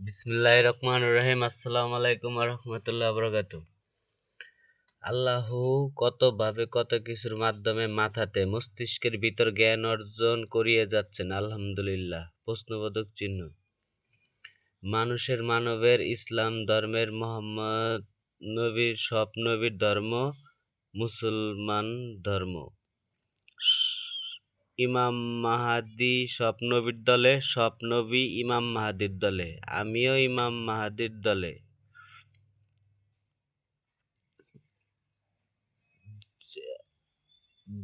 বিসমিল্লাহির রহমানির রহিম। আসসালামু আলাইকুম ওয়া রাহমাতুল্লাহি ওয়া বারাকাতুহু। আল্লাহ কত ভাবে কত কিছুর মাধ্যমে মাথাতে মস্তিষ্কের ভিতর জ্ঞান অর্জন করিয়ে যাচ্ছেন। আলহামদুলিল্লাহ। প্রশ্নবোধক চিহ্ন। মানবের ইসলাম ধর্মের মোহাম্মদ নবীর সব নবীর ধর্ম মুসলমান ধর্ম। ইমাম মাহাদি সব নবীর দলে, সব নবী ইমাম মাহাদির দলে, আমিও ইমাম মাহাদির দলে।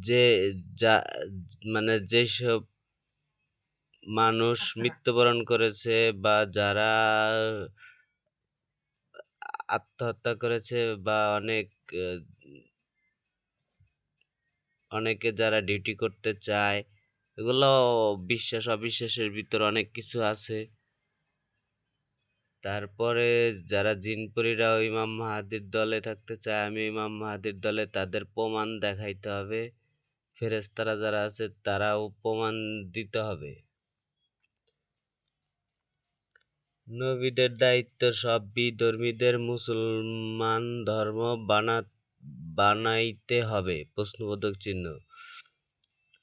যে যা মানে যেসব মানুষ মৃত্যুবরণ করেছে বা যারা আত্মহত্যা করেছে বা অনেকে যারা ডিউটি করতে চায়, এগুলো বিশ্বাস অবিশ্বাসের ভিতর অনেক কিছু আছে। তারপরে যারা জিনপরীরাও ইমাম মাহাদির দলে থাকতে চায়, আমি ইমাম মাহাদির দলে, তাদের প্রমাণ দেখাইতে হবে। ফেরেশতারা যারা আছে তারাও প্রমাণ দিতে হবে। নবীদের দায়িত্ব সব বিধর্মীদের মুসলমান ধর্ম বানাইতে হবে। প্রশ্নবোধক চিহ্ন।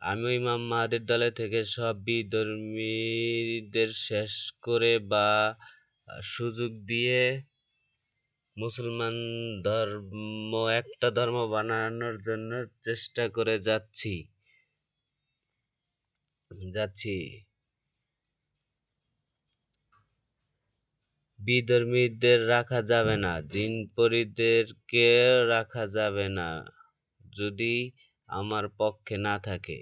আমিও ইমাম মাহাদির দলে থেকে সব বিধর্মীদের শেষ করে বা সুযোগ দিয়ে মুসলমান ধর্ম একটা ধর্ম বানানোর জন্য চেষ্টা করে যাচ্ছি। বিধর্মীদের রাখা যাবে না, জিন-পরীদেরকে রাখা যাবে না যদি আমার পক্ষে না থাকে।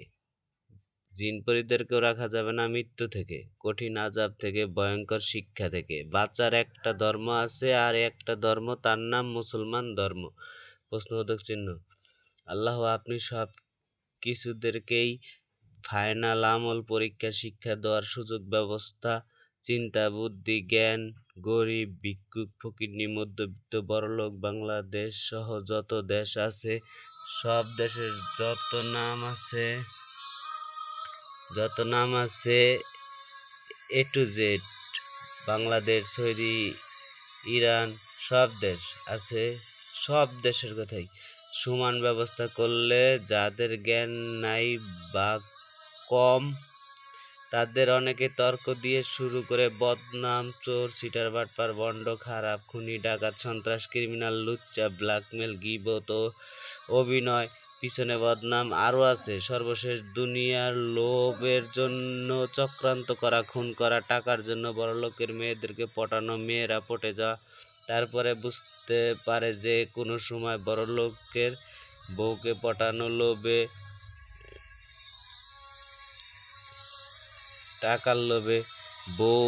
জিন-পরীদেরকেও রাখা যাবে না মৃত্যু থেকে, কঠিন আযাব থেকে, ভয়ঙ্কর শিক্ষা থেকে। বাঁচার একটা ধর্ম আছে, আর একটা ধর্ম, তার নাম মুসলমান ধর্ম। প্রশ্নবোধক চিহ্ন। আল্লাহ আপনি সব কিছুদেরকেই ফাইনাল আমল পরীক্ষা শিক্ষা দেওয়ার সুযোগ ব্যবস্থা, চিন্তা বুদ্ধি জ্ঞান, গরিব ভিক্ষুক ফকিন্নি মধ্যবিত্ত বড়লোক, বাংলাদেশ সহ যত দেশ আছে, সব দেশের যত নাম আছে A to Z, Bangladesh Saudi Iran সব দেশ আছে, সব দেশের কথাই সমান ব্যবস্থা করলে যাদের জ্ঞান নাই বা কম, তাদের অনেকে তর্ক দিয়ে শুরু করে বদনাম, চোর সিটার বাটপার ভণ্ড খারাপ খুনি ডাকাত সন্ত্রাস ক্রিমিনাল লুচ্চা ব্ল্যাকমেল গীবত অভিনয় পিছনে বদনাম আরও আছে। সর্বশেষ দুনিয়ার লোভের জন্য চক্রান্ত করা, খুন করা, টাকার জন্য বড়লোকের মেয়েদেরকে পটানো, মেয়েরা পটে যাওয়া, তারপরে বুঝতে পারে যে কোনো সময় বড়লোকের বউকে পটানো লোভে, টাকার লোভে বউ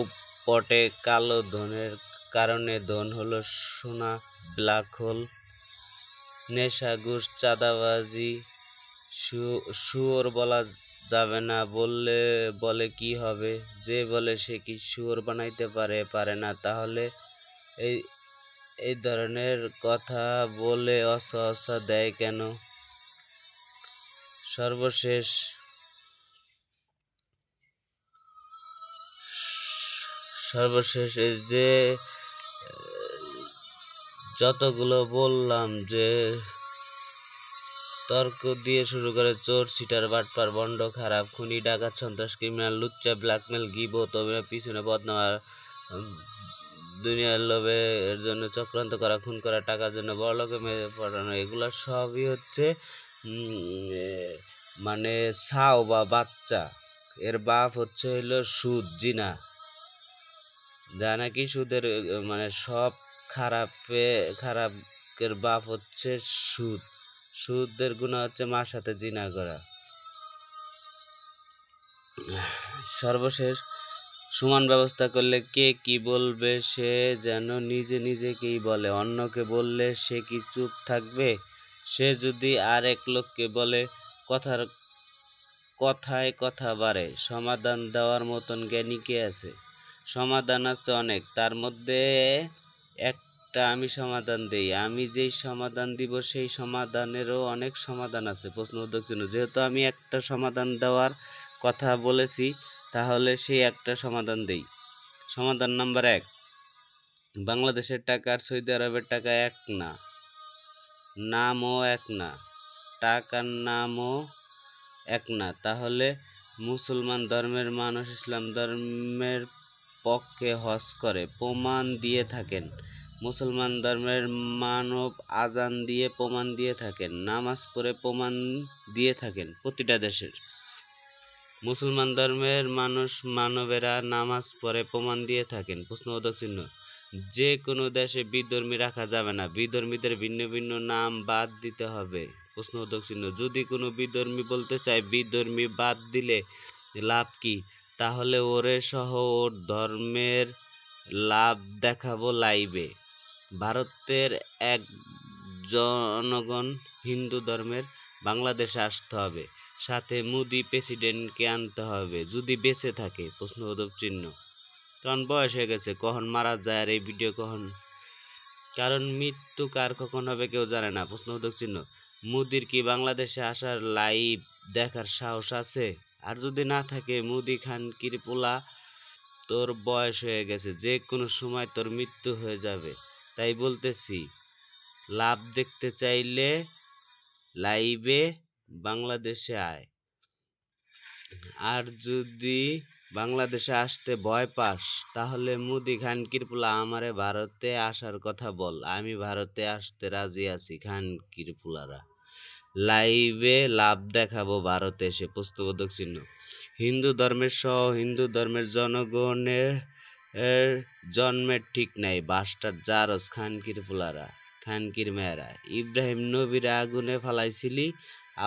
পটে, কালো ধনের কারণে ধন হলো সোনা ব্ল্যাক হোল, নেশা ঘুষ চাঁদাবাজি, শুয়োর বলা যাবে না, বলে কি হবে, যে বলে সে কি শুয়োর বানাইতে পারে না, তাহলে এই ধরনের কথা বলে অসা দেয় কেন? সর্বশেষ এই যে যতগুলো বললাম, যে তর্ক দিয়ে শুরু করে চোর সিটার বাটপার ভণ্ড খারাপ খুনি ডাকাত সন্ত্রাস ক্রিমিনাল লুচ্চা ব্ল্যাকমেল গীবত পিছনে বদনাম আর দুনিয়ার লোভে এর জন্য চক্রান্ত করা, খুন করা, টাকার জন্য বড়লোকে মেরে পড়ানো, এগুলা সবই হচ্ছে মানে ছাও বা বাচ্চা। এর বাপ হচ্ছে হইলো সুদ, জিনা, যা নাকি সুদের সব খারাপের বাপ হচ্ছে সুদ। সুদের গুনাহ হচ্ছে মার সাথে জিনা করা। সর্বশেষ সমান ব্যবস্থা করলে কে কি বলবে সে যেন নিজেকেই বলে, অন্যকে বললে সে কি চুপ থাকবে? সে যদি আর এক লোককে বলে, কথায় কথা বাড়ে। সমাধান দেওয়ার মতন জ্ঞানী কে আছে? সমাধান আছে অনেক, তার মধ্যে একটা আমি সমাধান দেই। আমি যেই সমাধান দিব সেই সমাধানেরও অনেক সমাধান আছে। প্রশ্নবোধক চিহ্ন। যেহেতু আমি একটা সমাধান দেওয়ার কথা বলেছি, তাহলে সেই একটা সমাধান দেই। সমাধান নাম্বার 1, বাংলাদেশের টাকা আর সৌদি আরবের টাকা এক না, নামও এক না, টাকার নামও এক না। তাহলে মুসলমান ধর্মের মানুষ ইসলাম ধর্মের পক্ষে হজ করে প্রমাণ দিয়ে থাকেন, মুসলমান ধর্মের মানব আজান দিয়ে প্রমাণ দিয়ে থাকেন, নামাজ পড়ে প্রমাণ দিয়ে থাকেন। প্রতিটা দেশের মুসলমান ধর্মের মানবেরা নামাজ পড়ে প্রমাণ দিয়ে থাকেন। প্রশ্নবোধক চিহ্ন। যে কোনো দেশে বিধর্মী রাখা যাবে না, বিধর্মীদের ভিন্ন ভিন্ন নাম বাদ দিতে হবে। প্রশ্নবোধক চিহ্ন। যদি কোনো বিধর্মী বলতে চায় বিধর্মী বাদ দিলে লাভ কি, তাহলে ওরে সহ ওর ধর্মের লাভ দেখাবো লাইভে। ভারতের এক জনগণ হিন্দু ধর্মের, বাংলাদেশে আসতে হবে, সাথে মোদি প্রেসিডেন্টকে আনতে হবে যদি বেঁচে থাকে। প্রশ্নবোধক চিহ্ন। কারণ বয়স হয়ে গেছে, কখন মারা যায় আর এই ভিডিও কখন, কারণ মৃত্যু কার কখন হবে কেউ জানে না। প্রশ্নবোধক চিহ্ন। মোদির কি বাংলাদেশে আসার লাইভ দেখার সাহস আছে? আর যদি না থাকে, মোদি খানকির পোলা, তোর বয়স হয়ে গেছে, যে কোনো সময় তোর মৃত্যু হয়ে যাবে। তাই বলতেছি, লাভ দেখতে চাইলে লাইভে বাংলাদেশে আয়। আর যদি বাংলাদেশে আসতে ভয় পাস, তাহলে মোদি খানকির পোলা আমারে ভারতে আসার কথা বল, আমি ভারতে আসতে রাজি আছি। খানকির পোলারা লাইভে লাভ দেখাবো ভারতে এসে। প্রশ্নবোধক চিহ্ন। হিন্দু ধর্মের সহ হিন্দু ধর্মের জনগণের জন্মের ঠিক নাই, বাস্টার জারস খানকির পোলারা, খানকির মেয়েরা। ইব্রাহিম নবীরা আগুনে ফালাইছিলি,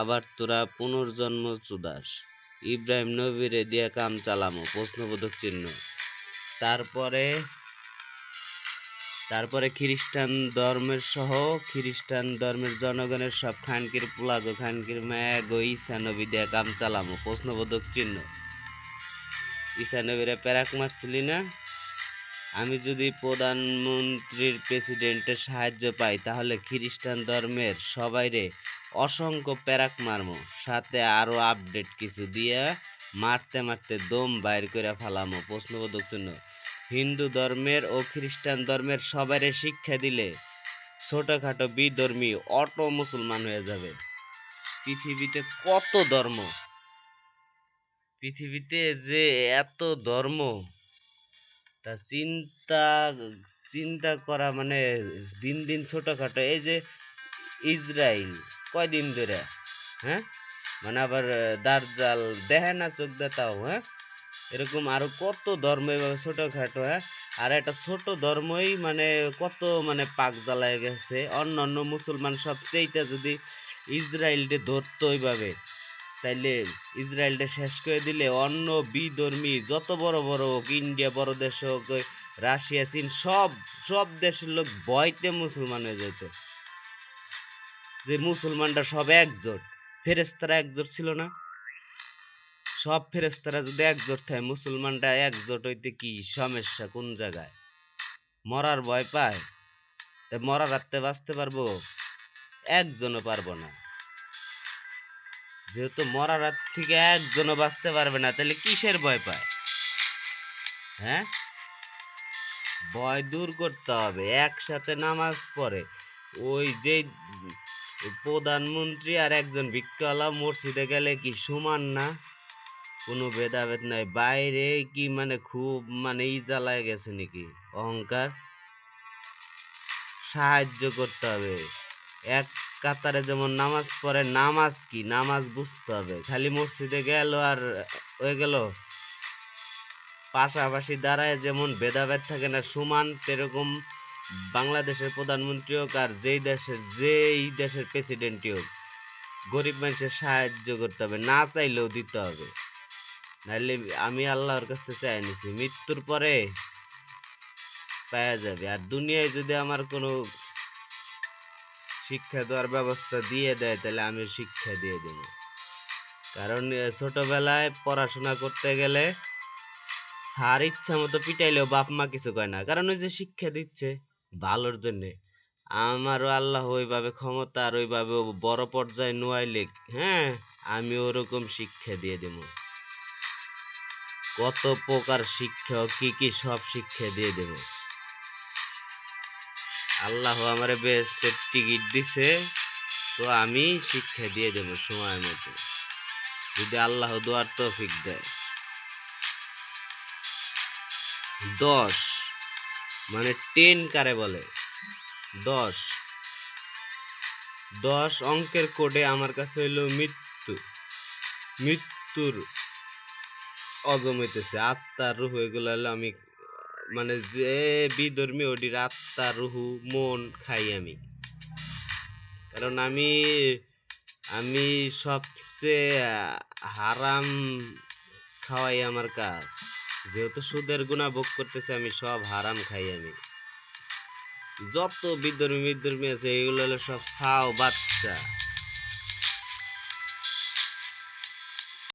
আবার তোরা পুনর্জন্ম চুদাস। ইব্রাহিম নবীরে দিয়ে কাম চালামো। প্রশ্নবোধক চিহ্ন। তারপরে খ্রিস্টান ধর্মের সহ খ্রিস্টান ধর্মের জনগণের সব খানকির পোলাগো খানকির মায়াগো ঈসা নবী দিয়ে কাম চালামো। প্রশ্নবোধক চিহ্ন। ঈসা নবীরে প্যারাক মারছিলি না? আমি যদি প্রধানমন্ত্রীর প্রেসিডেন্টের সাহায্য পাই, তাহলে খ্রিস্টান ধর্মের সবাইরে অসংখ্য প্যারাক মারমো, সাথে আরো আপডেট কিছু দিয়ে মারতে মারতে দম বাইর করে ফালামো। প্রশ্নবোধক চিহ্ন। হিন্দু ধর্মের ও খ্রিস্টান ধর্মের সবাইরে শিক্ষা দিলে ছোটখাটো বিধর্মী অটো মুসলমান হয়ে যাবে। পৃথিবীতে কত ধর্ম, পৃথিবীতে যে এত ধর্ম, তা চিন্তা চিন্তা করা মানে দিন দিন ছোটখাটো। এই যে ইসরায়েল কয়দিন ধরে, হ্যাঁ, মানে আবার দাজ্জাল দেখে না চোখ দেতাও, হ্যাঁ, এরকম আরো কত ধর্ম এভাবে ছোটখাটো, হ্যাঁ। আর একটা ছোট ধর্মই মানে কত মানে পাক জ্বালায় গেছে। অন্য অন্য মুসলমান সবচেয়ে যদি ইসরায়েলকে ধরতো ওইভাবে, তাইলে ইসরায়েলটা শেষ করে দিলে অন্য বিধর্মী যত বড় বড় হোক, ইন্ডিয়া বড় দেশ হোক, রাশিয়া চীন, সব সব দেশের লোক ভয়তে মুসলমান হয়ে যেত। যে মুসলমানরা সব একজোট, ফেরেশতারা একজোট ছিল না? সব ফেরেশতারা যদি একজোট থাকে, মুসলমানরা একজোট হইতে কি সমস্যা কোন জায়গায়? মরার ভয় পায়, তাই মরার রাতে বাঁচতে পারবো? একজনও পারবো না। যেহেতু মরার রাত থেকে একজনও বাঁচতে পারবে না, তাহলে কিসের ভয় পায়? হ্যাঁ, ভয় দূর করতে হবে, একসাথে নামাজ পড়ে। ওই যে প্রধানমন্ত্রী আর একজন ভিক্ষাওয়ালা মসজিদে গেলে কি সমান না? কোনো ভেদাভেদ নাই। বাইরে কি মানে খুব মানে জ্বালায় গেছে নাকি অহংকার? সাহায্য করতে হবে। এক কাতারে যেমন নামাজ পড়ে, নামাজ কি, নামাজ বুঝতে হবে। খালি মসজিদে গেল আর হয়ে গেল। পাশাপাশি দাঁড়ায় যেমন ভেদাভেদ থাকে না, সমান, তেরকম বাংলাদেশের প্রধানমন্ত্রী হোক আর যেই দেশের প্রেসিডেন্টই হোক, গরিব মানুষের সাহায্য করতে হবে, না চাইলেও দিতে হবে। নাইলে আমি আল্লাহর কাছ থেকে চাই নিছি, মৃত্যুর পরে পাওয়া যাবে। আর দুনিয়ায় যদি আমার কোনো শিক্ষা দেওয়ার ব্যবস্থা দিয়ে দেয়, তাহলে আমি শিক্ষা দিয়ে দেব। কারণ ছোটবেলায় পড়াশোনা করতে গেলে স্যার ইচ্ছা মতো পিটাইলেও বাপ মা কিছু কয় না, কারণ ওই যে শিক্ষা দিচ্ছে ভালোর জন্যে। আমারও আল্লাহ ওইভাবে ক্ষমতা আর ওইভাবে বড় পর্যায়ে নোয়াইলে, হ্যাঁ, আমি ওরকম শিক্ষা দিয়ে দেব। কত প্রকার শিক্ষা, কি কি সব শিক্ষা দিয়ে দেব। আল্লাহ আমারে বেহেশতের টিকিট দিছে, তো আমি শিক্ষা দিয়ে দেব সময় মতো, যদি আল্লাহ দোয়ার তৌফিক দেয়। 10 মানে 10 কারে বলে? 10 10 অঙ্কের কোডে আমার কাছে হইলো মৃত্যু। মৃত্যুর অজম হইতেছে, আত্মার রূহ, এগুলো হলো আমি মানে যে বিধর্মী ওটির আত্মা রুহু মন খাই আমি। কারণ আমি আমি সবচেয়ে হারাম খাওয়াই আমার কাজ। যেহেতু সুদের গুণা ভোগ করতেছে, আমি সব হারাম খাই আমি। যত বিধর্মী আছে এগুলো হলো সব ছাও বাচ্চা।